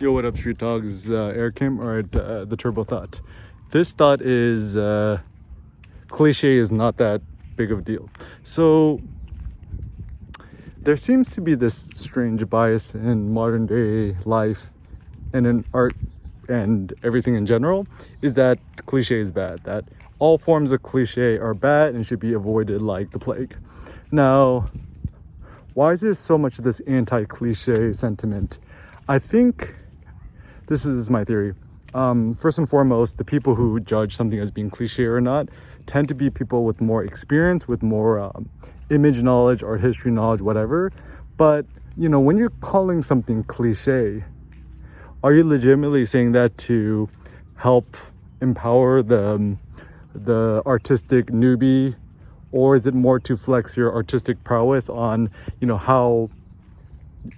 Yo, what up, Street Dogs? Air Kim, or the Turbo Thought. This thought is cliche is not that big of a deal. So there seems to be this strange bias in modern day life and in art and everything in general, is that cliche is bad, that all forms of cliche are bad and should be avoided like the plague. Now, why is there so much of this anti-cliche sentiment? I think this is my theory. First and foremost, the people who judge something as being cliche or not tend to be people with more experience, with more image knowledge, art history knowledge, whatever. But, when you're calling something cliche, are you legitimately saying that to help empower the artistic newbie? Or is it more to flex your artistic prowess on, how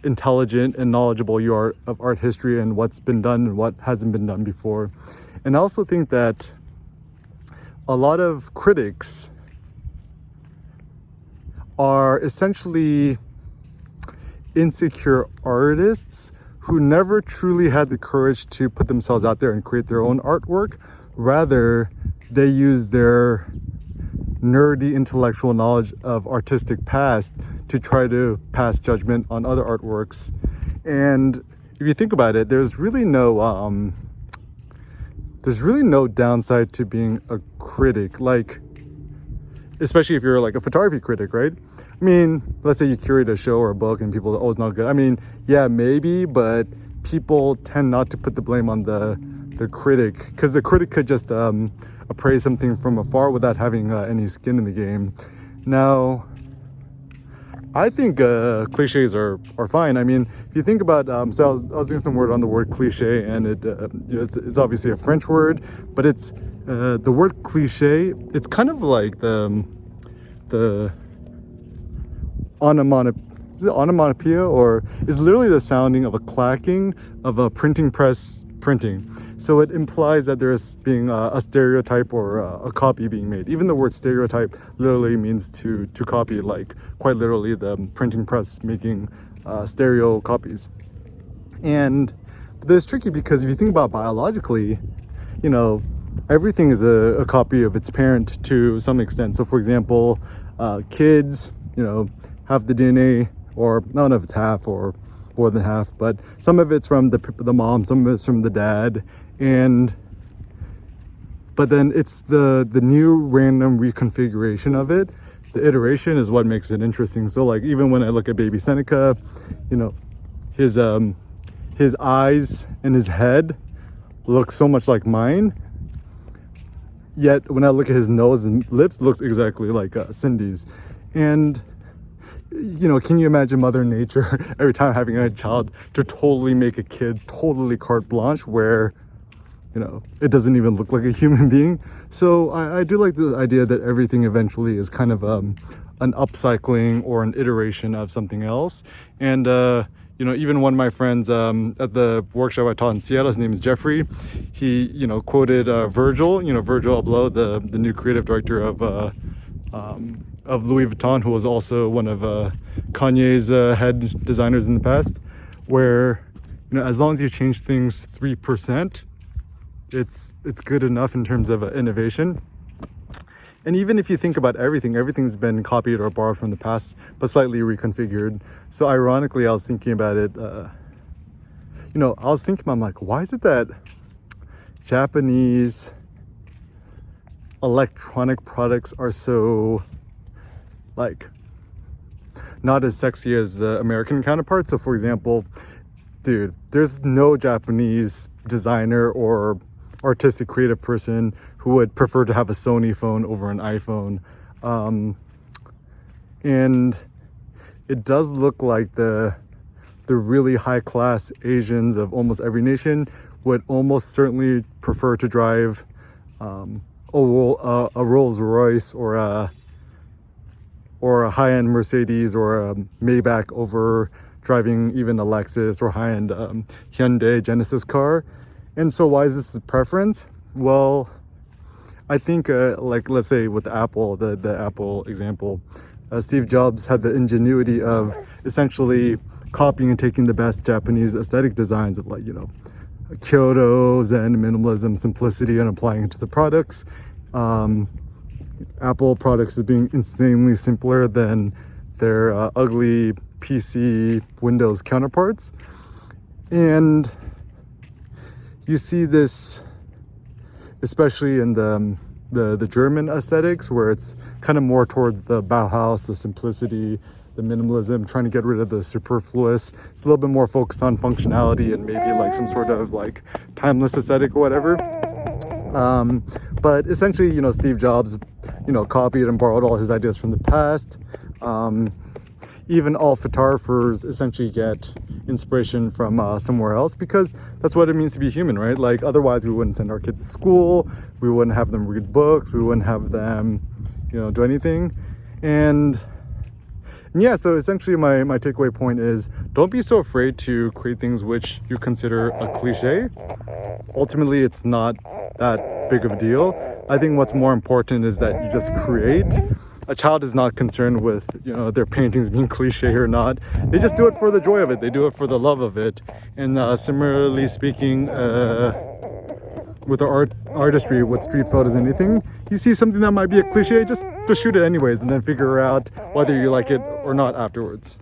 intelligent and knowledgeable you are of art history and what's been done and what hasn't been done before? And I also think that a lot of critics are essentially insecure artists who never truly had the courage to put themselves out there and create their own artwork. Rather, they use their nerdy intellectual knowledge of artistic past to try to pass judgment on other artworks. And if you think about it, there's really no downside to being a critic, like especially if you're like a photography critic, right? I mean, let's say you curate a show or a book and people, oh, it's not good. I mean, yeah, maybe, but people tend not to put the blame on the critic, because the critic could just appraise something from afar without having any skin in the game. Now, I think cliches are fine. I mean, if you think about, so I was doing some word on the word cliche, and it's obviously a French word, but it's the word cliche. It's kind of like the onomatopoeia, or is literally the sounding of a clacking of a printing press printing. So it implies that there's being a stereotype or a copy being made. Even the word stereotype literally means to copy, like quite literally the printing press making stereo copies. And this is tricky because if you think about biologically, everything is a copy of its parent to some extent. So for example, kids, have the DNA, or I don't know if it's half or more than half, but some of it's from the mom, some of it's from the dad, but then it's the new random reconfiguration of it. The iteration is what makes it interesting. So like even when I look at baby Seneca, his eyes and his head look so much like mine, yet when I look at his nose and lips, it looks exactly like Cindy's. And can you imagine Mother Nature every time having a child to totally make a kid totally carte blanche where, it doesn't even look like a human being? So I do like the idea that everything eventually is kind of an upcycling or an iteration of something else. And, even one of my friends at the workshop I taught in Seattle, his name is Jeffrey, he, quoted Virgil Abloh, the new creative director of Louis Vuitton, who was also one of Kanye's head designers in the past, where as long as you change things 3%, it's good enough in terms of innovation. And even if you think about everything's been copied or borrowed from the past, but slightly reconfigured. So ironically, I was thinking about it. I'm like, why is it that Japanese electronic products are so not as sexy as the American counterparts? So for example, dude, there's no Japanese designer or artistic creative person who would prefer to have a Sony phone over an iPhone. And it does look like the really high class Asians of almost every nation would almost certainly prefer to drive a Rolls Royce or a high-end Mercedes or a Maybach over driving even a Lexus or high-end Hyundai Genesis car. And so why is this a preference? Well, I think let's say with Apple, the Apple example, Steve Jobs had the ingenuity of essentially copying and taking the best Japanese aesthetic designs of like, Kyoto, Zen, minimalism, simplicity, and applying it to the products. Apple products is being insanely simpler than their ugly PC Windows counterparts. And you see this especially in the German aesthetics, where it's kind of more towards the Bauhaus, the simplicity, the minimalism, trying to get rid of the superfluous. It's a little bit more focused on functionality and maybe like some sort of like timeless aesthetic or whatever. But essentially, Steve Jobs, copied and borrowed all his ideas from the past. Even all photographers essentially get inspiration from somewhere else, because that's what it means to be human, right? Like, otherwise we wouldn't send our kids to school, we wouldn't have them read books, we wouldn't have them, do anything. And yeah, so essentially my takeaway point is, don't be so afraid to create things which you consider a cliche. Ultimately, it's not that big of a deal. I think what's more important is that you just create. A child is not concerned with, their paintings being cliche or not. They just do it for the joy of it. They do it for the love of it. And similarly speaking, with artistry, with street photos, anything, you see something that might be a cliche, just shoot it anyways, and then figure out whether you like it or not afterwards.